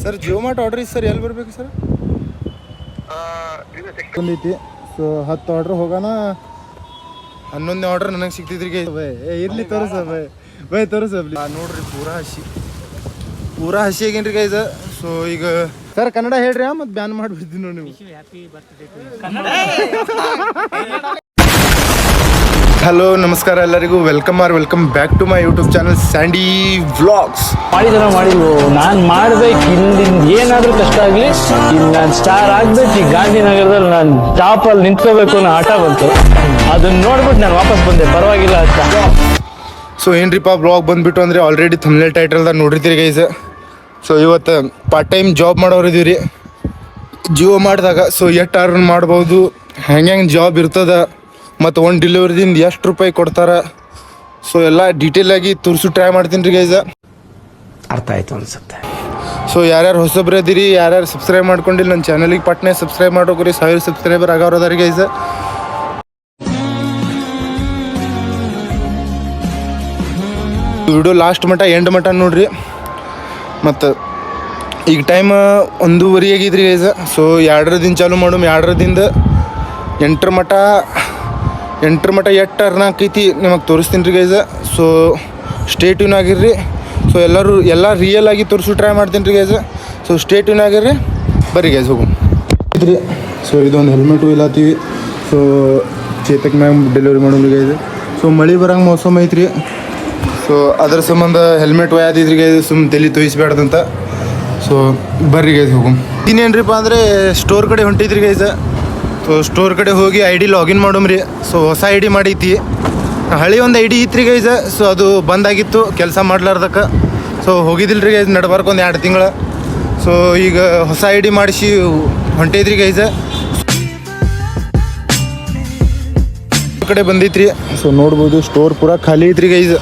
Sir Jio mart order ಐತಿ sir, ಎಲ್ಲಿ ಬರ್ಬೇಕು ಸರ್? ಬಂದೈತಿ. ಸೊ 10 ಆರ್ಡ್ರ್ ಹೋಗೋಣ, 11ನೇ ಆರ್ಡ್ರ್ ನನಗೆ ಸಿಗ್ತಿದ್ರಿ. ಇರ್ಲಿ ತೋರಿಸ ಬೈ ತೋರಿಸ ನೋಡ್ರಿ, ಪೂರಾ ಹಸಿ ಆಗೇನ್ರಿ ಗೈಸ. ಸೊ ಈಗ ಸರ್ ಕನ್ನಡ ಹೇಳ್ರಿ, ಮತ್ತೆ ಬ್ಯಾನ್ ಮಾಡಿಬಿಡ್ತೀನಿ ನೋಡಿ ನೀವು. ಹಲೋ ನಮಸ್ಕಾರ ಎಲ್ಲರಿಗೂ, welcome back to my YouTube channel Sandy vlogs. ಮಾಡಿದ್ರು ನಾನು ಮಾಡ್ಬೇಕು, ಇಲ್ಲಿಂದ ಏನಾದರೂ ಕಷ್ಟ ಆಗಲಿ, ಇಲ್ಲಿ ನಾನು ಸ್ಟಾರ್ ಆಗ್ಬೇಕು. ಈ ಗಾಂಧಿನಗರದಲ್ಲಿ ನಾನು ಟಾಪಲ್ಲಿ ನಿಂತ್ಕೋಬೇಕು ಅನ್ನೋ ಆಟ ಬಂತು. ಅದನ್ನ ನೋಡ್ಬಿಟ್ಟು ನಾನು ವಾಪಸ್ ಬಂದೆ, ಪರವಾಗಿಲ್ಲ ಅಂತ. ಸೊ ಏನ್ರಿಪ್ಪ ಬ್ಲಾಗ್ ಬಂದ್ಬಿಟ್ಟು ಅಂದರೆ ಆಲ್ರೆಡಿ ಥಂಬ್ನೇಲ್ ಟೈಟಲ್ದಾಗ ನೋಡಿರ್ತೀರಿ ಗೈಸ್. ಸೊ ಇವತ್ತು ಪಾರ್ಟ್ ಟೈಮ್ ಜಾಬ್ ಮಾಡೋರು ಇದೀವಿ ರೀ ಜಿಯೋ ಮಾಡಿದಾಗ. ಸೊ ಎಷ್ಟು ಅರ್ನ್ ಮಾಡ್ಬೋದು, ಹೆಂಗೆ ಜಾಬ್ ಇರ್ತದೆ, ಮತ್ತು ಒಂದು ಡೆಲಿವರಿದಿಂದ ಎಷ್ಟು ರೂಪಾಯಿ ಕೊಡ್ತಾರೆ, ಸೊ ಎಲ್ಲ ಡೀಟೇಲಾಗಿ ತೋರಿಸು ಟ್ರೈ ಮಾಡ್ತೀನಿ ರೀ ಗೈಸ. ಅರ್ಥ ಆಯ್ತು ಅನ್ಸುತ್ತೆ. ಸೊ ಯಾರ್ಯಾರು ಹೊಸಬ್ರು ಇದೀರಿ, ಯಾರ್ಯಾರು ಸಬ್ಸ್ಕ್ರೈಬ್ ಮಾಡ್ಕೊಂಡಿಲ್ಲ ನನ್ನ ಚಾನಲಿಗೆ ಪಟ್ನೆ ಸಬ್ಸ್ಕ್ರೈಬ್ ಮಾಡೋಕ್ರಿ. 1000 ಸಬ್ಸ್ಕ್ರೈಬರ್ ಆಗೋರದಾರಿ ಗೈಸ. ವಿಡಿಯೋ ಲಾಸ್ಟ್ ಮಟ್ಟ ಎಂಡ್ ಮಟ್ಟ ನೋಡ್ರಿ. ಮತ್ತು ಈಗ ಟೈಮ್ 1:30 ಆಗಿದ್ರಿ ಗೈಸ. ಸೊ 2ರಿಂದ ಚಾಲು ಮಾಡೋಮ್, 2ರಿಂದ 8 ಮಟ್ಟ ಎಷ್ಟು ಅರ್ನ್ ಆಕೈತಿ ನಿಮಗೆ ತೋರಿಸ್ತೀನಿ ರೀ ಗೈಸ. ಸೊ ಸ್ಟೇ ಟ್ಯೂನ್ ಆಗಿರ್ರಿ. ಸೊ ಎಲ್ಲ ರಿಯಲ್ ಆಗಿ ತೋರಿಸು ಟ್ರೈ ಮಾಡ್ತೀನಿ ರೀ ಗೈಸ. ಸೊ ಸ್ಟೇ ಟ್ಯೂನ್ ಆಗಿರ್ರಿ, ಬರ್ರಿ ಗೈಸ್ ಹೋಗು ಇದ್ರಿ. ಸೊ ಇದೊಂದು ಹೆಲ್ಮೆಟು ಇಲ್ಲತ್ತೀವಿ. ಸೊ ಚೇತಕ್ ಮ್ಯಾಮ್ ಡೆಲಿವರಿ ಮಾಡೋದು ಗೈಸ್. ಸೊ ಮಳೆ ಬರಂಗೆ ಮೌಸಮ್ ಐತ್ರಿ. ಸೊ ಅದ್ರ ಸಂಬಂಧ ಹೆಲ್ಮೆಟ್ ಒಯ್ಯಾದಿದ್ರಿ ಗೈಸ್, ಸುಮ್ಮನೆ ತಲೆ ತೋಯಿಸ್ಬೇಡ್ದಂತ. ಸೊ ಬರ್ರಿ ಗೈಸ್ ಹೋಗು. ಇನ್ನೇನ್ರಿಪ್ಪ ಅಂದರೆ ಸ್ಟೋರ್ ಕಡೆ ಹೊಂಟಿದ್ರಿ ಗೈಸ. ಸೊ ಸ್ಟೋರ್ ಕಡೆ ಹೋಗಿ ID ಲಾಗಿನ್ ಮಾಡೋಮ್ರಿ. ಸೊ ಹೊಸ ID ಮಾಡೈತಿ, ಹಳಿ ಒಂದು ID ಇತ್ತು ರೀ ಗೈಸ. ಸೊ ಅದು ಬಂದಾಗಿತ್ತು ಕೆಲಸ ಮಾಡ್ಲಾರ್ದಕ್ಕೆ. ಸೊ ಹೋಗಿದ್ದಿಲ್ಲ ರೀ ಗೈಸ್, ನಡ್ಬಾರ್ಕು ಒಂದು 2 ತಿಂಗಳು. ಸೊ ಈಗ ಹೊಸ ID ಮಾಡಿಸಿ ಹೊಂಟೈತ್ರಿ ಗೈಸ. ಕಡೆ ಬಂದೈತ್ರಿ. ಸೊ ನೋಡ್ಬೋದು ಸ್ಟೋರ್ ಪೂರಾ ಖಾಲಿ ಐತ್ರಿ ಗೈಸ್.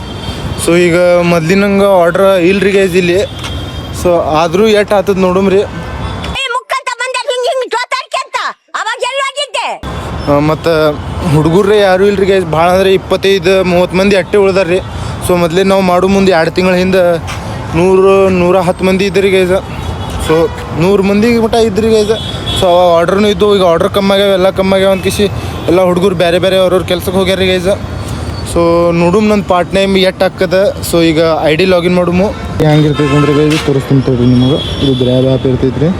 ಸೊ ಈಗ ಮೊದ್ಲಿನಂಗೆ ಆರ್ಡ್ರ್ ಇಲ್ರಿ ಗೈಸ್ ಇಲ್ಲಿ. ಸೊ ಆದರೂ ಎಷ್ಟು ಆತದ ನೋಡಮ್ರಿ. ಮತ್ತು ಹುಡುಗರ್ರೆ ಯಾರೂ ಇಲ್ರಿ ಗೈಸ್, ಭಾಳ ಅಂದರೆ 25-30 ಮಂದಿ ಅಟ್ಟೆ ಉಳ್ದಾರ್ರಿ. ಸೊ ಮೊದಲೇ ನಾವು ಮಾಡೋ ಮುಂದೆ 2 ತಿಂಗಳ ಹಿಂದೆ 100-110 ಮಂದಿ ಇದ್ರಿ ಗೈಸ. ಸೊ 100 ಮಂದಿ ಮಟ್ಟ ಇದ್ರಿ ಗೈಸ. ಸೊ ಅವಾಗ ಆರ್ಡ್ರೂ ಇದ್ದು, ಈಗ ಆರ್ಡ್ರ್ ಕಮ್ಮಾಗ್ಯಾವ, ಎಲ್ಲ ಕಮ್ಮಾಗ್ಯಾವ ಅಂತ ಕಿಸಿ ಎಲ್ಲ ಹುಡುಗರು ಬೇರೆ ಅವ್ರವ್ರ ಕೆಲ್ಸಕ್ಕೆ ಹೋಗ್ಯಾರ ಗೈಸ. ಸೊ ನೋಡುಮ್ ನನ್ನ ಪಾರ್ಟ್ ಟೈಮ್ ಎಷ್ಟು ಹಾಕದ. ಸೊ ಈಗ ID ಲಾಗಿನ್ ಮಾಡುಮು. ಹೆಂಗಿರ್ತೈತೆ ಅಂದ್ರೆ ಗೈಸ್ ತೋರಿಸ್ತೀನಿ ತೋರಿ ನಿಮಗೆ. ಇದು ಗ್ರ್ಯಾಬ್ ಆ್ಯಪ್ ಇರ್ತೈತ್ರಿ.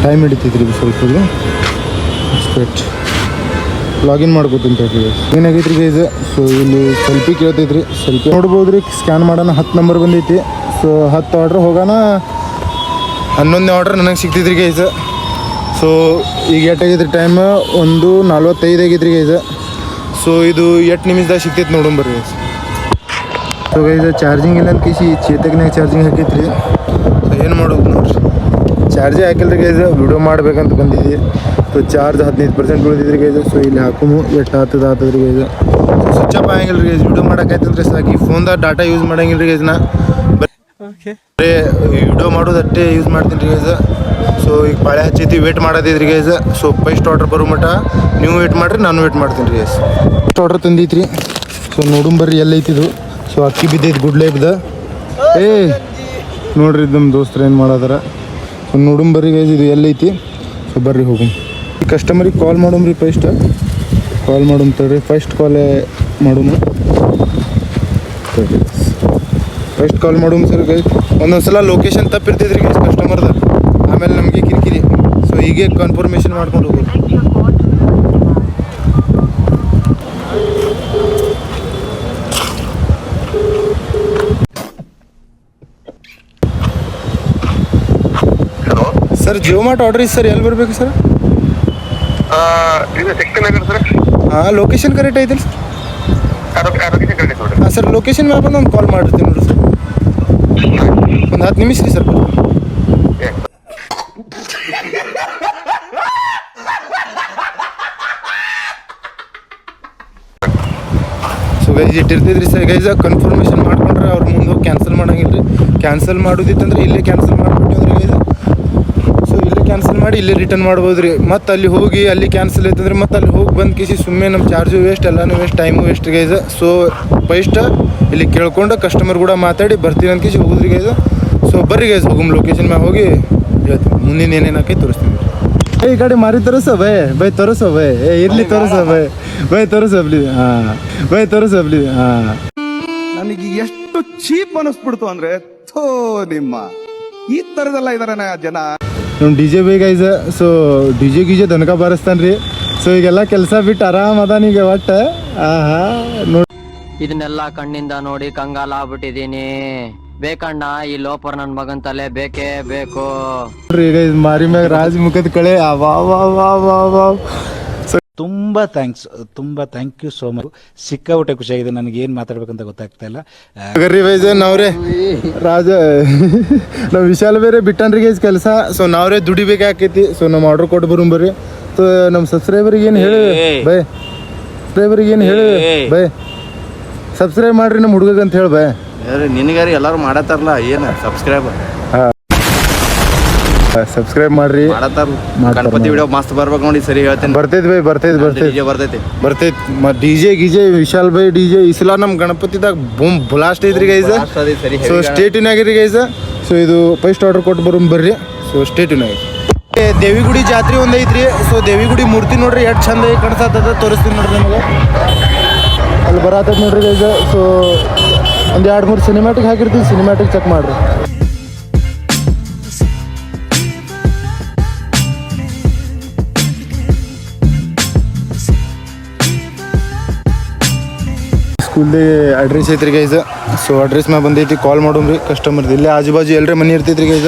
ಟೈಮ್ ಹಿಡಿತೈತ್ರಿ ಇದು ಸ್ವಲ್ಪ. ಸ್ಪೆಟ್ ಲಾಗಿನ್ ಮಾಡ್ಕೋತೀನಿ ತೋರಿ ಗೈಸ್. ಏನಾಗೈತ್ರಿ ಗೈಸ್, ಸೊ ಇಲ್ಲಿ ಸೆಲ್ಫಿ ಕೇಳ್ತೈತ್ರಿ. ಸೆಲ್ಫಿ ನೋಡ್ಬೋದು ರೀ. ಸ್ಕ್ಯಾನ್ ಮಾಡೋಣ, 10 ನಂಬರ್ ಬಂದೈತಿ. ಸೊ 10 ಆರ್ಡ್ರ್ ಹೋಗೋಣ, 11ನೇ ಆರ್ಡ್ರ್ ನನಗೆ ಸಿಗ್ತೈತ್ರಿ ಗೈಸ್. ಸೊ ಈಗ ಎಷ್ಟಾಗೈತ್ರಿ ಟೈಮ್, 1:45 ಆಗೈತ್ರಿ ಗೈಸ. ಸೊ ಇದು 8 ನಿಮಿಷದಾಗ ಸಿಗ್ತೈತೆ ನೋಡೋಣ ಬರ್ರಿ ಗೈಸ್. ಸೊ ಗೈಸ ಚಾರ್ಜಿಂಗ್ ಇಲ್ಲ ಅಂತ ಕಿಸಿ ಚೇತಕ್ನಾಗ ಚಾರ್ಜಿಂಗ್ ಹಾಕೈತ್ರಿ. ಸೊ ಏನು ಮಾಡೋದು ನೋಡ್ರಿ, ಚಾರ್ಜೇ ಹಾಕಿಲ್ರಿ ಗೈಸ. ವಿಡಿಯೋ ಮಾಡ್ಬೇಕಂತ ಬಂದಿದ್ವಿ. ಸೊ ಚಾರ್ಜ್ 15% ಉಳಿದಿದ್ರಿ ಗೈಸ. ಸೊ ಇಲ್ಲಿ ಹಾಕುಮು, ಎಷ್ಟು ಆತದ್ರಿ ಗೈಸ. ಸೊ ಸ್ವಿಚ್ ಆಫ್ ಆಗಂಗಿಲ್ಲ ರೀ ಗೈಸ್, ವಿಡಿಯೋ ಮಾಡೋಕ್ಕಾಯ್ತಂದ್ರೆ ಸಾಕಿ. ಫೋನ್ದಾಗ ಡಾಟಾ ಯೂಸ್ ಮಾಡಂಗಿಲ್ಲ ರೀ ಗೈಸ್. ನಾ ಬರೀ ವಿಡಿಯೋ ಮಾಡೋದು ಅಷ್ಟೇ ಯೂಸ್ ಮಾಡ್ತೀನಿ ರೀ ಗೈಸ. ಸೊ ಈಗ ಪಾಳೆ ಹಚ್ಚೈತಿ, ವೇಟ್ ಮಾಡೋದಿದ್ರಿ ಗೈಸ. ಸೊ ಫಸ್ಟ್ ಆರ್ಡ್ರ್ ಬರೋ ಮಟ್ಟ ನೀವು ವೇಟ್ ಮಾಡಿರಿ, ನಾನು ವೇಟ್ ಮಾಡ್ತೀನಿ ರೀ ಗೈಸ್. ಫಸ್ಟ್ ಆರ್ಡ್ರ್ ತಂದೈತ್ರಿ. ಸೊ ನೋಡುಮ್ ಬರ್ರಿ ಎಲ್ಲೈತಿದು. ಸೊ ಅಕ್ಕಿ ಬಿದ್ದೈತಿ ಗುಡ್ ಲೈಫ್ದ. ನೋಡ್ರಿ ನಮ್ಮ ದೋಸ್ತರು ಏನು ಮಾಡೋದಾರ. ಸೊ ನೋಡುಮ್ ಬರ್ರಿ ಗೈಸ್ ಇದು ಎಲ್ಲೈತಿ. ಸೊ ಬರ್ರಿ ಹೋಗುಮ್. ಈ ಕಸ್ಟಮರಿಗೆ ಕಾಲ್ ಮಾಡೋಮ್ರಿ. ಫಸ್ಟ್ ಕಾಲ್ ಮಾಡೋಮ್ ತಡ್ರಿ. ಫಸ್ಟ್ ಕಾಲೇ ಮಾಡೋಣ. ಫಸ್ಟ್ ಕಾಲ್ ಮಾಡೋಮ್ ಸರ್ ಗೈಸ್. ಒಂದೊಂದು ಸಲ ಲೊಕೇಶನ್ ತಪ್ಪಿರ್ತೈತ್ರಿ ಗೈಸ್ ಕಸ್ಟಮರ್ದ, ಆಮೇಲೆ ನಮಗೆ ಕಿರಿಕಿರಿ. ಸೊ ಹೀಗೆ ಕನ್ಫರ್ಮೇಷನ್ ಮಾಡ್ಕೊಂಡು ಹೋಗೋದು. ಸರ್ ಜಿಯೋ ಮಾರ್ಟ್ ಆರ್ಡ್ರ್ ಐತಿ ಸರ್, ಎಲ್ಲಿ ಬರಬೇಕು ಸರ್? ಹಾಂ ಲೊಕೇಶನ್ ಕರೆಕ್ಟ್ ಐತಿಲ್ಲ ಸರ್? ಹಾಂ ಸರ್ ಲೊಕೇಶನ್ ಮ್ಯಾಪ್ ಒಂದು ಕಾಲ್ ಮಾಡಿರ್ತೀನಿ ನೋಡಿರಿ ಸರ್. ಒಂದು 10 ನಿಮಿಷ ರೀ ಸರ್. ಸೊ ಗೈಸ್ ಇಟ್ಟಿರ್ತೈತ್ರಿ ಸರ್ ಗೈಸ. ಕನ್ಫರ್ಮೇಷನ್ ಮಾಡ್ಕೊಂಡ್ರೆ ಅವ್ರ ಮುಂದೆ ಹೋಗಿ ಕ್ಯಾನ್ಸಲ್ ಮಾಡಂಗಿಲ್ಲ ರೀ. ಕ್ಯಾನ್ಸಲ್ ಮಾಡೋದಿತ್ತಂದ್ರೆ ಇಲ್ಲೇ ಕ್ಯಾನ್ಸಲ್ ಮಾಡಿಬಿಟ್ಟು ಅಂದ್ರೆ ಗೈಸ. ಸೊ ಇಲ್ಲೇ ಕ್ಯಾನ್ಸಲ್ ಮಾಡಿ ಇಲ್ಲಿ ರಿಟರ್ನ್ ಮಾಡ್ಬೋದು ರೀ. ಮತ್ತು ಅಲ್ಲಿ ಹೋಗಿ ಅಲ್ಲಿ ಕ್ಯಾನ್ಸಲ್ ಆಯ್ತಂದ್ರೆ ಮತ್ತು ಅಲ್ಲಿ ಹೋಗಿ ಬಂದು ಕಿಸಿ ಸುಮ್ಮನೆ ನಮ್ಮ ಚಾರ್ಜು ವೇಸ್ಟ್, ಎಲ್ಲನೂ waste, time waste guys. So first ಇಲ್ಲಿ ಕೇಳ್ಕೊಂಡು ಕಸ್ಟಮರ್ ಕೂಡ ಮಾತಾಡಿ ಬರ್ತೀನಿ ಅಂತ ಕಿಸಿ ಹೋಗುದ್ರಿ ಗೈಸ್. ಸೊ ಬರ್ರಿ ಗೈಸ್ ಹೋಗಮ್ ಲೊಕೇಶನ್ ಮ್ಯಾಗ ಹೋಗಿ ಹೇಳ್ತೀನಿ ಮುಂದಿನ ಏನೇನು ಹಾಕಿ ತೋರಿಸ್ತೀನಿ. ಈ ಕಡೆ ಮಾರಿ ತೋರಿಸೋ ಬೈ ತೋರಿಸೋ ಬೈ ಇರ್ಲಿ ತೋರಿಸೋ ಬೈ ತೋರಿಸಬ್ಲಿ ಹಾಂ ಬೈ ತೋರಿಸಬ್ಲಿ ಹಾಂ. ನನಗೆ ಎಷ್ಟು ಚೀಪ್ ಅನಿಸ್ಬಿಡ್ತು ಅಂದ್ರೆ ಥೋ ನಿಮ್ಮ ಈ ತರದೆಲ್ಲ ಇದಾರೆ ಜನ. ನಮ್ಮ D J bye guys. So D J ಗೀಜೆ ದನಕ ಬಾರಿಸ್ತಾನೆ ರೀ. ಸೊ ಈಗೆಲ್ಲ ಕೆಲಸ ಬಿಟ್ಟು ಆರಾಮ್ ಅದಾನೀಗ ಒಟ್ಟು. ಆಹಾ ನೋಡಿ ಇದನ್ನೆಲ್ಲ ಕಣ್ಣಿಂದ ನೋಡಿ ಕಂಗಾಲ ಆಗ್ಬಿಟ್ಟಿದೀನಿ. ಬೇಕಣ್ಣ ಈ ಲೋಪರ್ ನನ್ ಮಗನ್ ತಲೆ ಬೇಕೇ ಬೇಕು. ನೋಡ್ರಿ ಈಗ ಮಾರಿ ಮ್ಯಾಗ ರಾಜ್ ಮುಖದ ಕಳೆ ವಾ ವಾ ವಾ ವಾ ವಾ. ತುಂಬ ಥ್ಯಾಂಕ್ ಯು ಸೋ ಮಚ್. ಸಿಕ್ಕಾಬಿಟ್ಟೆ ಖುಷಿಯಾಗಿದೆ. ನನಗೆ ಏನು ಮಾತಾಡ್ಬೇಕಂತ ಗೊತ್ತಾಗ್ತಾ ಇಲ್ಲ. ರೀ ವೈಸ್ ನಾವ್ರೆ ರಾಜ ನಾವು ವಿಶಾಲ ಬೇರೆ ಬಿಟ್ಟನ್ರಿ ಗೈಸ್ ಕೆಲಸ. ಸೊ ನಾವ್ರೆ ದುಡಿಬೇಕಾಕೈತಿ. ಸೊ ನಮ್ಮ ಆರ್ಡರ್ ಕೊಟ್ಟು ಬರೋಂಬರ್ರಿ. ಸೊ ನಮ್ಮ ಸಬ್ಸ್ಕ್ರೈಬರ್ಗೆ ಏನು ಹೇಳಿ ಬೈ, ಸಬ್ಸ್ಕ್ರೈಬರ್ಗೆ ಏನು ಹೇಳಿ ಬೈ, ಸಬ್ಸ್ಕ್ರೈಬ್ ಮಾಡ್ರಿ ನಮ್ಮ ಹುಡುಗಗೆ ಅಂತ ಹೇಳಿ ಬೈ. ನಿನಗಾರಿ ಎಲ್ಲರೂ ಮಾಡತ್ತಾರಲ್ಲ ಏನು ಸಬ್ಸ್ಕ್ರೈಬ್ ಸಬ್ಸ್ಕ್ರೈಬ್ ಮಾಡ್ರಿ. ಗಣಪತಿ ವಿಡಿಯೋ ಮಸ್ತ್ ಬರ್ಬೇಕು ನೋಡಿ. ಸರಿ ಹೇಳ್ತೇನೆ. ಬರ್ತೈತಿ ಬೈ ಬರ್ತೈತಿ. ಡಿ ಜೆ ಗೀಜೆ ವಿಶಾಲ್ ಬೈ ಡಿ ಜೆ ಈ ಸಲ ನಮ್ಮ ಗಣಪತಿದಾಗ ಬೂಮ್ ಬ್ಲಾಸ್ಟ್ ಐತ್ರಿ ಗೈಸ್. ಸೊ ಸ್ಟೇಟಿನ್ ಆಗಿರಿ ಗೈಸ್. ಸೊ ಇದು ಫಸ್ಟ್ ಆರ್ಡರ್ ಕೊಟ್ಟು ಬರೋಮ್ ಬರ್ರಿ. ಸೊ ಸ್ಟೇಟಿನ್ ಆಗಿ ದೇವಿಗುಡಿ ಜಾತ್ರೆ ಒಂದು ಐತ್ರಿ. ಸೊ ದೇವಿಗುಡಿ ಮೂರ್ತಿ ನೋಡ್ರಿ ಎಷ್ಟು ಚಂದ ಕಾಣಿಸ್ತದ, ತೋರಿಸ್ತೀನಿ ನೋಡ್ರಿ ನಿಮಗೆ. ಅಲ್ಲಿ ಬರತ್ತದ ನೋಡ್ರಿ ಗೈಸ್. ಸೊ ಒಂದು 2-3 ಸಿನಿಮ್ಯಾಟಿಕ್ ಹಾಕಿರ್ತೀವಿ, ಸಿನಿಮ್ಯಾಟಿಕ್ ಚೆಕ್ ಮಾಡ್ರಿ. ಸ್ಕೂಲ್ದೇ ಅಡ್ರೆಸ್ ಐತ್ರಿ ಗೈಸ್. ಸೊ ಅಡ್ರೆಸ್ ಮ್ಯಾಗ ಬಂದೈತಿ, ಕಾಲ್ ಮಾಡೋಮ್ರಿ ಕಸ್ಟಮರ್ದು. ಇಲ್ಲೇ ಆಜು ಬಾಜು ಎಲ್ಲರೇ ಮನೆ ಇರ್ತೈತ್ರಿ ಗೈಸ್.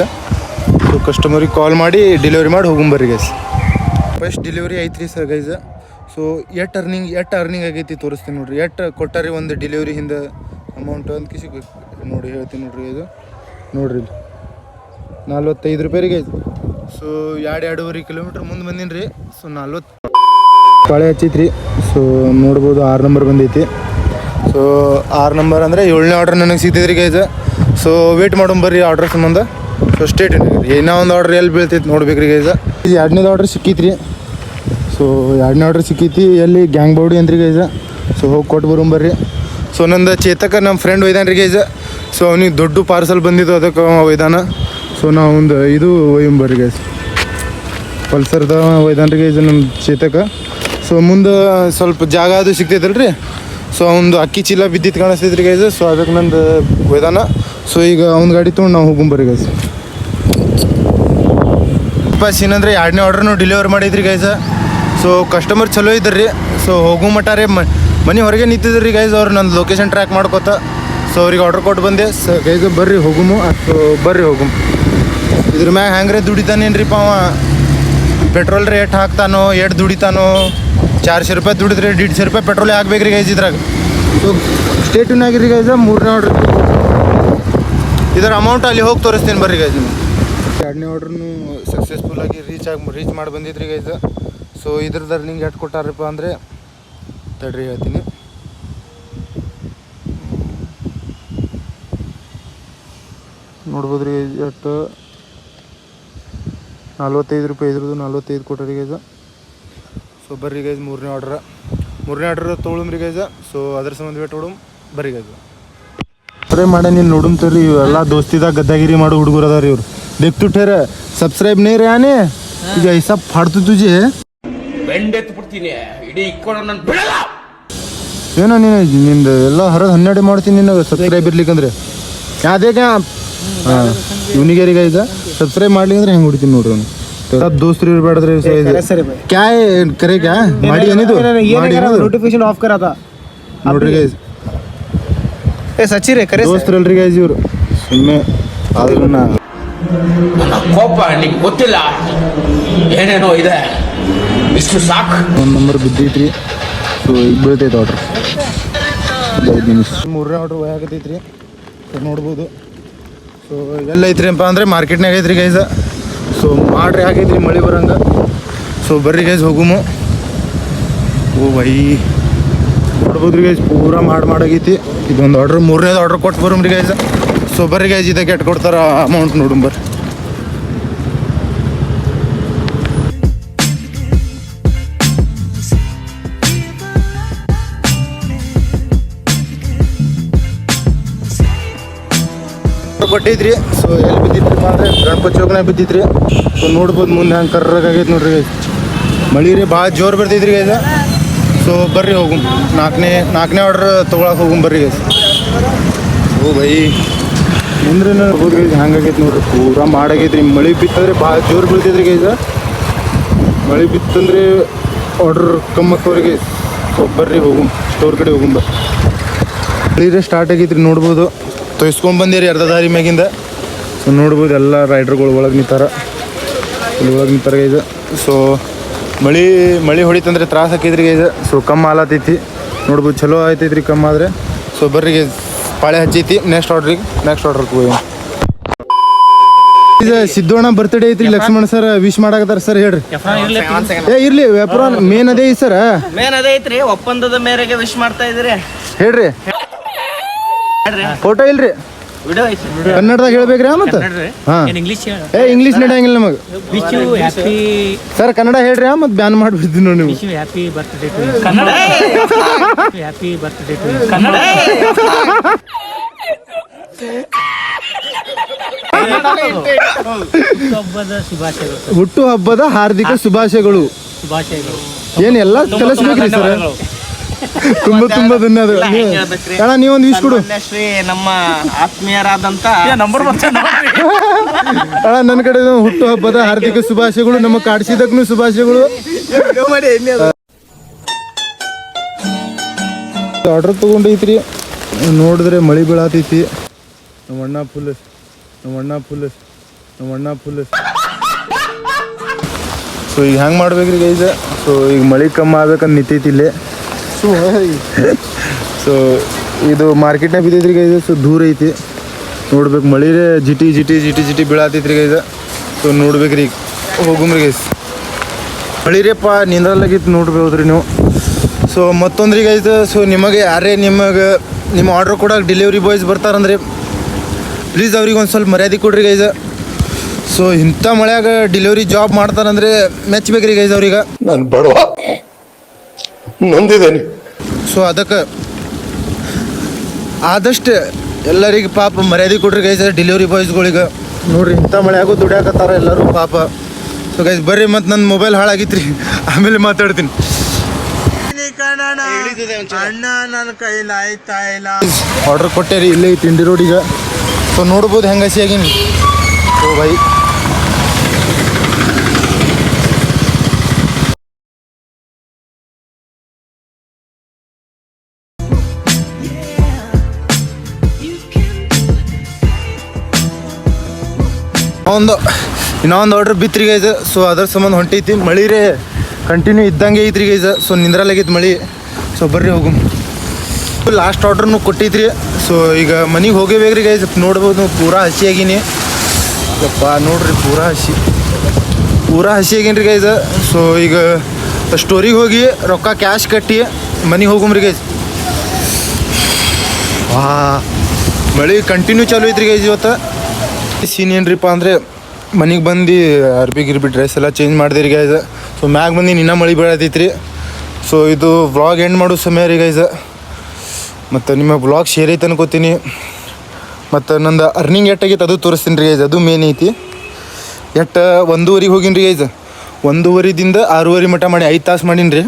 ಸೊ ಕಸ್ಟಮರಿಗೆ ಕಾಲ್ ಮಾಡಿ ಡೆಲಿವರಿ ಮಾಡಿ ಹೋಗುಂಬರ್ರಿ ಗೈಸ್. ಫಸ್ಟ್ ಡೆಲಿವರಿ ಐತ್ರಿ ಸರ್ ಗೈಸ್. ಸೊ ಎಷ್ಟು ಅರ್ನಿಂಗ್ ಆಗೈತಿ ತೋರಿಸ್ತೀನಿ ನೋಡ್ರಿ. ಎಷ್ಟು ಕೊಟ್ಟಾರಿ ಒಂದು ಡೆಲಿವರಿ ಹಿಂದೆ ಅಮೌಂಟ್ ಅಂತ ಕಿಸಿ ನೋಡಿ ಹೇಳ್ತೀನಿ ನೋಡ್ರಿ. ಇದು ನೋಡ್ರಿ 45 ರೂಪಾಯಿ ರೀ ಗೈಸ್. ಸೊ 2.5 ಕಿಲೋಮೀಟ್ರ್ ಮುಂದೆ ಬಂದೀನಿ ರೀ. ಸೊ 40 ಪಾಳೆ ಹಚ್ಚೈತ್ರಿ. ಸೊ ನೋಡ್ಬೋದು 6 ನಂಬರ್ ಬಂದೈತಿ. ಸೊ 6 ನಂಬರ್ ಅಂದರೆ 7ನೇ ಆರ್ಡ್ರ್ ನನಗೆ ಸಿಗ್ತೈತ್ರಿ ಗೈಸ್. ಸೊ ವೇಟ್ ಮಾಡೋಂಬರ್ರಿ ಆರ್ಡ್ರ್ ಸಂಬಂಧ. ಸೊ ಸ್ಟೇಟ್ ಇನ್ನೂ ಒಂದು ಆರ್ಡ್ರ್ ಎಲ್ಲಿ ಬೀಳ್ತೈತಿ ನೋಡ್ಬೇಕ್ರಿ ಗೈಸ್. 2ನೇದು ಆರ್ಡ್ರ್ ಸಿಕ್ಕೈತ್ರಿ. ಸೊ 2ನೇ ಆರ್ಡ್ರ್ ಸಿಕ್ಕೈತಿ ಎಲ್ಲಿ ಗ್ಯಾಂಗ್ ಬೌಡಿ ಅಂತ್ರಿ ಗೈಸ್. ಸೊ ಹೋಗಿ ಕೊಟ್ಟು ಬರೋಂಬರ್ರಿ. ಸೊ ನಂದು ಚೇತಕ ನಮ್ಮ ಫ್ರೆಂಡ್ ಒಯ್ದಾನ ರೀ ಗೈಸ್. ಸೊ ಅವ್ನಿಗೆ ದೊಡ್ಡ ಪಾರ್ಸಲ್ ಬಂದಿದ್ದು ಅದಕ್ಕೆ ಒಯ್ದಾನ. ಸೊ ನಾವು ಒಂದು ಇದು ಒಯ್ಯಂಬರ್ರಿ ಗೈಸ್, ಪಲ್ಸರ್ದ ಒಯ್ದಾನ ರೀ ಗೈಸ್ ನಮ್ಮ ಚೇತಕ. ಸೊ ಮುಂದೆ ಸ್ವಲ್ಪ ಜಾಗ ಅದು ಸಿಗ್ತೈತಲ್ರಿ. ಸೊ ಒಂದು ಅಕ್ಕಿ ಚೀಲ ಬಿದ್ದಿತ್ತು ಕಾಣಿಸ್ತೈತ್ರಿ ಗೈಸ್. ಸೊ ಅದಕ್ಕೆ ನಂದು ಒಯ್ದಾನ. ಸೊ ಈಗ ಅವ್ನ ಗಾಡಿ ತೊಗೊಂಡು ನಾವು ಹೋಗುಂಬರ್ರಿ ಗೈಸ್. ಏನಂದ್ರೆ 2ನೇ ಆರ್ಡ್ರನ್ನು ಡೆಲಿವರ್ ಮಾಡೈತ್ರಿ ಗೈಸ್. ಸೊ ಕಸ್ಟಮರ್ ಚಲೋ ಇದ್ರಿ. ಸೊ ಹೋಗೋ ಮಟ್ಟ ರೀ ಮನೆ ಹೊರಗೆ ನಿಂತಿದ್ರಿ ಗೈಸ್. ಅವ್ರು ನನ್ನ ಲೊಕೇಶನ್ ಟ್ರ್ಯಾಕ್ ಮಾಡ್ಕೋತ. ಸೊ ಅವ್ರಿಗೆ ಆರ್ಡ್ರ್ ಕೊಟ್ಟು ಬಂದೆ. ಗೈಸ್ ಬರ್ರಿ ಹೋಗುಮು. ಬರ್ರಿ ಹೋಗುಮ್. ಇದ್ರ ಮ್ಯಾಗ ಹೆಂಗ್ರೆ ದುಡಿತಾನೇನ್ರಿಪ್ಪ ಅವ. ಪೆಟ್ರೋಲ್ ರೇಟ್ ಹಾಕ್ತಾನೋ, ಎಷ್ಟು ದುಡಿತಾನೋ. 400 ರೂಪಾಯಿ ದುಡಿದ್ರೆ 150 ರೂಪಾಯಿ ಪೆಟ್ರೋಲೇ ಹಾಕ್ಬೇಕ್ರಿ ಗೈಸ್ ಇದ್ರಾಗ. ಸೊ ಸ್ಟೇಟಿನ್ ಆಗಿರಿ ಗೈಸ್. 3ನೇ ಆರ್ಡ್ರ್ ಇದರ ಅಮೌಂಟ್ ಅಲ್ಲಿ ಹೋಗಿ ತೋರಿಸ್ತೀನಿ ಬರ್ರಿ ಗೈಸ್. 2ನೇ ಆರ್ಡ್ರೂ ಸಕ್ಸಸ್ಫುಲ್ಲಾಗಿ ರೀಚ್ ಮಾಡಿ ಬಂದಿದ್ರಿ ಗೈಸ್. ಸೊ ಇದ್ರದ್ದು ಅರ್ನಿಂಗ್ ಎಷ್ಟು ಕೊಟ್ಟಾರಪ್ಪ ಅಂದರೆ ತಡ್ರಿ ಹೇಳ್ತೀನಿ. ನೋಡ್ಬೋದು ರೀ ಎಷ್ಟು 45 ರೂಪಾಯಿ. ಇದ್ರದ್ದು 45 ಕೊಟ್ಟಾರಿ ಗೈಸ್. ಸೊ ಬರ್ರಿ ಗೈಸ್ 3ನೇ ಆರ್ಡ್ರ್ ತೊಗೊಳಮ್ರಿ ಗೈಸ್. ಸೊ ಅದ್ರ ಸಂಬಂಧ ವೇಟ್ ಹೊಡಮ್ ಬರ್ರಿ ಗೈಸ್. ಸಬ್ಸ್ಕ್ರೈಬ್ ಮಾಡಿ ನೀನು ನೋಡುಮ್ ತರ್ರಿ. ಇವೆಲ್ಲ ದೋಸ್ತಿದಾಗ ಗದ್ದಾಗಿರಿ ಮಾಡೋ ಹುಡುಗರು ಅದಾರ ಇವ್ರು. देखतू ठेर सब्सक्राइब नहीं रहा ने ಈಗ ऐसा फाड़तू तुझे ಬೆಂಡೆತ್ತು ಬಿಡ್ತೀನಿ ಇಡೀ ಇಕ್ಕೊಂಡು ನನ್ನ ಬಿಡಲ್ಲ. ಏನೋ ನೀನು ನಿಂದು ಎಲ್ಲ ಹರದು 12 ಮಾಡ್ತೀನಿ ನಿನಗೆ ಸಬ್ಸ್ಕ್ರೈಬ್ ಇರ್ಲಿಕ್ಕಂದ್ರೆ ಯಾವ್ದೇಗ ಇವನಿಗೆ ಈಗ ಸಬ್ಸ್ಕ್ರೈಬ್ ಮಾಡ್ಲಿ ಅಂದ್ರೆ ಹೆಂಗೆ ಹೊಡಿತೀನಿ ನೋಡ್ರಿ ಅವ್ನು. सब दोस्त बैठे क्या है करे क्या माड़ी ಏನಿದು ನೋಟಿಫಿಕೇಶನ್ ಆಫ್ ಕರಾ ತಾ ನೋಡ್ರಿ ಗೈಸ್. ಏ ಸಚ್ಚಿ ರೇ ಕರೆ ದೋಸ್ತರಲ್ರಿ ಗೈಸ್ ಇವರು ಸುಮ್ಮನೆ ಅದನ್ನ ನನ್ನ ಕೋಪ ನಿಂಗೆ ಗೊತ್ತಿಲ್ಲ ಏನೇನೋ ಇದೆ ಇಷ್ಟು ಸಾಕು. 1 ನಂಬರ್ ಬಿದ್ದೈತ್ರಿ. ಸೊ ಈಗ ಬೀಳ್ತೈತೆ ಆರ್ಡ್ರ್ 5 ನಿಮಿಷ. 3ನೇ ಆರ್ಡ್ರ್ ಆಗತೈತ್ರಿ ನೋಡ್ಬೋದು. ಸೊ ಎಲ್ಲ ಐತ್ರಿ ಅಪ್ಪ ಅಂದರೆ ಮಾರ್ಕೆಟ್ನಾಗ ಐತ್ರಿ ಗೈಸ್. ಸೊ ಮಾಡ್ರಿ ಆಗೈತ್ರಿ ಮಳೆ ಬರಂಗೆ. ಸೊ ಬರ್ರಿ ಗೈಸ್ ಹೋಗುಮು. ಓ ಬೈ ನೋಡ್ಬೋದು ರೀ ಗೈಸ್ ಪೂರಾ ಮಾಡಾಗೈತಿ. ಇದೊಂದು ಆರ್ಡ್ರ್ 3ನೇದು ಆರ್ಡ್ರ್ ಕೊಟ್ಟು ಬರೋಮ್ರಿ ಗೈಸ್. ಸೊ ಬರ್ರಿ ಗೈಸ್ ಇದಕ್ಕೆ ಎಟ್ಟು ಕೊಡ್ತಾರ ಅಮೌಂಟ್ ನೋಡುಂ ಬರ್ರಿ. ಕೊಟ್ಟೈತ್ರಿ. ಸೊ ಎಲ್ಲಿ ಬಿದ್ದಿತ್ರಿಪ್ಪ ಅಂದರೆ ಗಣಪತಿ ಚೌಕ್ನಾಗ ಬಿದ್ದಿತ್ರಿ. ಸೊ ನೋಡ್ಬೋದು ಮುಂದೆ ಹಂಗೆ ಕರ್ರಾಗೈತೆ ನೋಡ್ರಿ ಗೈಸ್. ಮಳೆ ರೀ ಭಾಳ ಜೋರು ಬರ್ತೈತ್ರಿ ಗೈಸ. ಸೊ ಬರ್ರಿ ಹೋಗು ನಾಲ್ಕನೇ ಆರ್ಡ್ರ್ ತೊಗೊಳಕ್ಕೆ ಹೋಗು ಬರ್ರಿ ಗೈಸ್. ಓ ಬೈ ಅಂದ್ರೆ ಹೋಗಿ ಗೈಸ್ ಹಂಗಾಗೈತೆ ನೋಡ್ರಿ, ಪೂರಾ ಮಾಡಾಗೈತ್ರಿ. ಮಳೆ ಬಿತ್ತಂದ್ರೆ ಭಾಳ ಜೋರು ಬೀಳ್ತೈತ್ರಿ ಗೈಸ. ಮಳೆ ಬಿತ್ತಂದ್ರೆ ಆರ್ಡ್ರ್ ಕಮ್ಮಕ್ಕವ್ರಿಗೆ. ಸೊ ಬರ್ರಿ ಹೋಗು ಸ್ಟೋರ್ ಕಡೆ ಹೋಗುಂಬ. ಮಳೆ ಸ್ಟಾರ್ಟ್ ಆಗೈತ್ರಿ ನೋಡ್ಬೋದು. ತೊಯ್ಸ್ಕೊಂಡು ಬಂದಿರಿ ಅರ್ಧ ದಾರಿ ಮ್ಯಾಗಿಂದ. ಸೊ ನೋಡ್ಬೋದು ಎಲ್ಲ ರೈಡ್ರ್ಗಳು ಒಳಗೆ ನಿಂತಾರ, ಇಲ್ಲಿ ಒಳಗೆ ನಿಂತಾರ ಗೈಸ. ಸೊ ಮಳೆ ಹೊಡಿತಂದ್ರೆ ತ್ರಾಸ ಆಕೈತ್ರಿ ಗೈಸ. ಸೊ ಕಮ್ಮಿ ಆಲತೈತಿ ನೋಡ್ಬೋದು, ಚಲೋ ಆಯ್ತೈತ್ರಿ ಕಮ್ಮಿ ಆದರೆ. ಸೊ ಬರ್ರಿ ಗೈಸ್ ಪಾಳೆ ಹಚ್ಚೈತಿ. ನೆಕ್ಸ್ಟ್ ಆರ್ಡ್ರಿಗೆ ಹೋಗಿ. ಇದು ಸಿದ್ದೋಣ ಬರ್ತ್ಡೇ ಐತ್ರಿ, ಲಕ್ಷ್ಮಣ್ ಸರ್ ವಿಶ್ ಮಾಡಾಕತ್ತಾರ ಸರ್, ಹೇಳ್ರಿ. ಇರ್ಲಿ ವ್ಯಾಪಾರ ಮೇನ್ ಅದೇ ಐತಿ ಸರ್, ಮೇನ್ ಅದೇ ಐತ್ರಿ. ಒಪ್ಪಂದದ ಮೇರೆಗೆ ವಿಶ್ ಮಾಡ್ತಾ ಇದ್ರಿ, ಹೇಳ್ರಿ. ಫೋಟೋ ಇಲ್ರಿ, ವಿಡಿಯೋ ಐತಿ. ಕನ್ನಡದಾಗ ಹೇಳ್ಬೇಕ್ರಿ ಮತ್ತೆ. ಹಾಂ ಇಂಗ್ಲೀಷ್ ನಡೆಯಂಗಿಲ್ಲ ನಮಗೆ ಸರ್. ಕನ್ನಡ ಹೇಳ್ರಿ ಮತ್ತೆ ಬ್ಯಾನ್ ಮಾಡಿಬಿಡ್ತೀನಿ ನೋಡಿ ನೀವು. ಹುಟ್ಟು ಹಬ್ಬದ ಹಾರ್ದಿಕ ಶುಭಾಶಯಗಳು. ಏನ್ ಎಲ್ಲ ಕಲಿಸ್ಬೇಕ್ರಿ ಸರ್. ತುಂಬಾ ಧನ್ಯವಾದ. ಅಣ್ಣ ನೀವೊಂದು ವಿಶ್ ಕೊಡು. ಶ್ರೀ ನಮ್ಮ ಆತ್ಮೀಯರಾದಂತ ಅಣ್ಣ ನನ್ನ ಕಡೆ ಹುಟ್ಟು ಹಬ್ಬದ ಹಾರ್ದಿಕ ಶುಭಾಶಯಗಳು. ನಮ್ಮ ಕಾಡ್ಸಿದಕ್ಕೂ ಶುಭಾಶಯಗಳು. ಆರ್ಡರ್ ತಗೊಂಡೈತ್ರಿ, ನೋಡಿದ್ರೆ ಮಳೆ ಬೀಳತೈತಿ. ನಮ್ಮ ಅಣ್ಣ ಫುಲ್. ಸೊ ಈಗ ಹೆಂಗೆ ಮಾಡ್ಬೇಕ್ರಿ ಗೈಸ. ಸೊ ಈಗ ಮಳೆ ಕಮ್ಮಿ ಆಗ್ಬೇಕಂತ ನಿಂತೈತಿ ಇಲ್ಲೇ. ಸೊ ಇದು ಮಾರ್ಕೆಟ್ನಾಗ ಬಿದ್ದೈತ್ರಿ ಗೈಸ. ಸೊ ದೂರ ಐತಿ ನೋಡ್ಬೇಕು. ಮಳಿರೇ ಜಿಟಿ ಬೀಳತೈತ್ರಿ ಗೈಸ. ಸೊ ನೋಡ್ಬೇಕ್ರಿ ಈಗ ಹೋಗುಮ್ರಿ ಗೈಸ್. ಮಳಿರೇಪ್ಪ ನಿಂದ್ರಲ್ಲಾಗಿತ್ತು ನೋಡ್ಬೋದ್ರಿ ನೀವು. ಸೊ ಮತ್ತೊಂದ್ರಿ ಗೈಸ್, ಸೊ ನಿಮಗೆ ಯಾರೇ ನಿಮ್ಮ ಆರ್ಡ್ರ್ ಕೊಡೋಕೆ ಡೆಲಿವರಿ ಬಾಯ್ಸ್ ಬರ್ತಾರಂದ್ರೆ ಪ್ಲೀಸ್ ಅವ್ರಿಗೆ ಒಂದು ಸ್ವಲ್ಪ ಮರ್ಯಾದೆ ಕೊಡ್ರಿ ಗೈಸ. ಸೊ ಇಂಥ ಮಳೆಯಾಗ ಡೆಲಿವರಿ ಜಾಬ್ ಮಾಡ್ತಾರಂದ್ರೆ ಮೆಚ್ಚಬೇಕ್ರಿ ಗೈಸ್ ಅವ್ರಿಗೆ. ನಾನು ಬಡವ ನೊಂದಿದ್ದೇನೆ. ಸೊ ಅದಕ್ಕೆ ಆದಷ್ಟು ಎಲ್ಲರಿಗೆ ಪಾಪ ಮರ್ಯಾದೆ ಕೊಡ್ರಿ ಗೈಸ್ ಡೆಲಿವರಿ ಬಾಯ್ಸ್ಗಳಿಗೆ. ನೋಡ್ರಿ ಇಂಥ ಮಳೆಯಾಗೂ ದುಡಿಯಾಕತ್ತಾರ ಎಲ್ಲರೂ ಪಾಪ. ಸೊ ಗೈಸ್ ಬರ್ರಿ, ಮತ್ತು ನನ್ನ ಮೊಬೈಲ್ ಹಾಳಾಗಿತ್ತು ರೀ, ಆಮೇಲೆ ಮಾತಾಡ್ತೀನಿ. ಅಣ್ಣ ನನ್ನ ಕೈಲಿ ಆಯ್ತಾ ಇಲ್ಲ. ಆರ್ಡ್ರ್ ಕೊಟ್ಟೇರಿ ಇಲ್ಲೇ ತಿಂಡಿ ರೋಡಿಗೆ. ಸೊ ನೋಡ್ಬೋದು ಹೆಂಗೆ ಹಸಿ ಆಗೀನಿ. ಓ ಬೈ ಇನ್ನೊಂದು ಆರ್ಡ್ರ್ ಬಿತ್ರಿ ಗೈಸ್. ಸೊ ಅದ್ರ ಸಂಬಂಧ ಹೊಂಟೈತಿ. ಮಳಿರೇ ಕಂಟಿನ್ಯೂ ಇದ್ದಂಗೆ ಐತ್ರಿ ಗೈಸ್. ಸೊ ನಿಂದ್ರಲ್ಲಾಗೈತಿ ಮಳೆ. ಸೊ ಬರ್ರಿ ಹೋಗು. ಲಾಸ್ಟ್ ಆರ್ಡ್ರನ್ನು ಕೊಟ್ಟೈತ್ರಿ. ಸೊ ಈಗ ಮನೆಗೆ ಹೋಗೇಬೇಕ್ರಿ ಗೈಸ್. ನೋಡ್ಬೋದು ಪೂರಾ ಹಸಿ ಆಗೀನಿ. ಯಪ್ಪ ನೋಡ್ರಿ ಪೂರಾ ಹಸಿ ಆಗೀನಿ ಗೈಸ್. ಸೊ ಈಗ ಸ್ಟೋರಿಗೆ ಹೋಗಿ ರೊಕ್ಕ ಕ್ಯಾಶ್ ಕಟ್ಟಿ ಮನೆಗೆ ಹೋಗುಮ್ರಿ ಗೈಸ್. ಮಳೆ ಕಂಟಿನ್ಯೂ ಚಾಲು ಐತ್ರಿ ಗೈಸ್. ಇವತ್ತು ಸೀನ್ ಏನ್ರಿಪ್ಪ ಅಂದರೆ ಮನೆಗೆ ಬಂದು ಗಿರ್ಬಿ ಡ್ರೆಸ್ ಎಲ್ಲ ಚೇಂಜ್ ಮಾಡಿದ್ರಿ ಗೈಸ್. ಸೊ ಮ್ಯಾಗ ಬಂದು ಇನ್ನೂ ಮಳೆ ಬೀಳತೈತ್ರಿ. ಸೊ ಇದು ವ್ಲಾಗ್ ಎಂಡ್ ಮಾಡೋ ಸಮಯ ರೀ ಗೈಸ್. ಮತ್ತು ನಿಮ್ಮ ವ್ಲಾಗ್ ಶೇರ್ ಐತೆ ಅನ್ಕೋತೀನಿ. ಮತ್ತು ನಂದು ಅರ್ನಿಂಗ್ ಎಷ್ಟಾಗೈತೆ ಅದು ತೋರಿಸ್ತೀನಿ ರೀ ಗೈಸ್. ಅದು ಮೇನ್ ಐತಿ. 1:30 ಹೋಗಿನಿ ರೀ ಗೈಸ್. 1:30ದಿಂದ 6:30 ಮಟ್ಟ ಮಾಡಿ 5 ತಾಸು ಮಾಡೀನಿ ರೀ.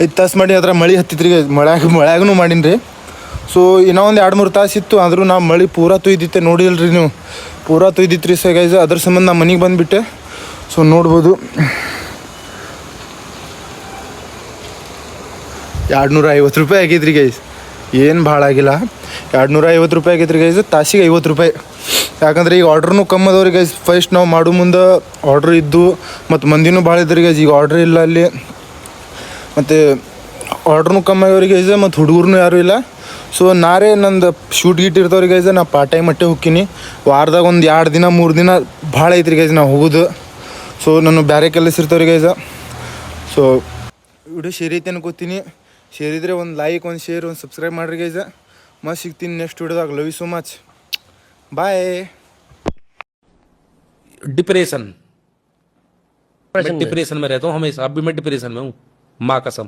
5 ತಾಸು ಮಾಡಿ ಅದ್ರ ಮಳೆ ಹತ್ತಿತ್ರಿ ಗೈಸ್. ಮಳ್ಯಾಗೂ ಮಾಡೀನಿ ರೀ. ಸೊ ಇನ್ನೂ ಒಂದು 2-3 ತಾಸು ಇತ್ತು, ಆದರೂ ನಾ ಮಳೆ ಪೂರಾ ತೊಯ್ದಿತ್ತೆ ನೋಡಿಲ್ರಿ ನೀವು. ಪೂರಾ ತೊಯ್ದಿತ್ತು ಸೊ ಗೈಸ್. ಅದ್ರ ಸಂಬಂಧ ನಾ ಮನೆಗೆ ಬಂದುಬಿಟ್ಟೆ. ಸೊ ನೋಡ್ಬೋದು 250 ರೂಪಾಯಿ ಆಗೈತ್ರಿ ಗೈಸ್. ಏನು ಭಾಳ ಆಗಿಲ್ಲ, 250 ರೂಪಾಯಿ ಆಗೈತ್ರಿ ಗೈಸ್. ತಾಸಿಗೆ 50 ರೂಪಾಯಿ. ಯಾಕಂದ್ರೆ ಈಗ ಆರ್ಡ್ರೂ ಕಮ್ಮಿ ಅದಾವ್ರಿ ಗೈಸ್. ಫಸ್ಟ್ ನಾವು ಮಾಡೋ ಮುಂದೆ ಆರ್ಡ್ರ್ ಇದ್ದು ಮತ್ತು ಮಂದಿನೂ ಭಾಳ ಇದ್ರಿ ಗೈಸ್. ಈಗ ಆರ್ಡ್ರ್ ಇಲ್ಲ ಅಲ್ಲಿ, ಮತ್ತು ಆರ್ಡ್ರೂ ಕಮ್ಮಿ ಆಗ್ಯವ್ರಿಗೆ ಗೈಸ್. ಮತ್ತು ಹುಡುಗರು ಯಾರೂ ಇಲ್ಲ. ಸೊ ನಾರೇ ನಂದು ಶೂಟ್ ಗೀಟ್ ಇರ್ತಾವ್ರಿ ಗೈಸ್. ನಾ ಪಾರ್ಟ್ ಟೈಮ್ ಅಟ್ಟೆ ಹೋಗ್ತೀನಿ. ವಾರದಾಗ ಒಂದು 2 ದಿನ 3 ದಿನ ಭಾಳ ಐತ್ರಿ ಗೈಸ್ ನಾವು ಹೋಗೋದು. ಸೊ ನಾನು ಬೇರೆ ಕೆಲಸ ಇರ್ತಾವ್ರಿ ಗೈಸ. ಸೊ ವಿಡಿಯೋ ಶೇರ್ ಐತೆ ಅನ್ಕೋತೀನಿ. ಶೇರ್ ಇದ್ದರೆ ಒಂದು ಲೈಕ್, ಒಂದು ಶೇರ್, ಒಂದು ಸಬ್ಸ್ಕ್ರೈಬ್ ಮಾಡಿರಿ ಗೈಸ. ಮತ್ತೆ ಸಿಗ್ತೀನಿ ನೆಕ್ಸ್ಟ್ ವಿಡಿಯೋದಾಗ. Love you so much. Bye. Depression में रहता हूँ हमेशा. अब भी मैं डिप्रेशन में हूँ, माँ कसम.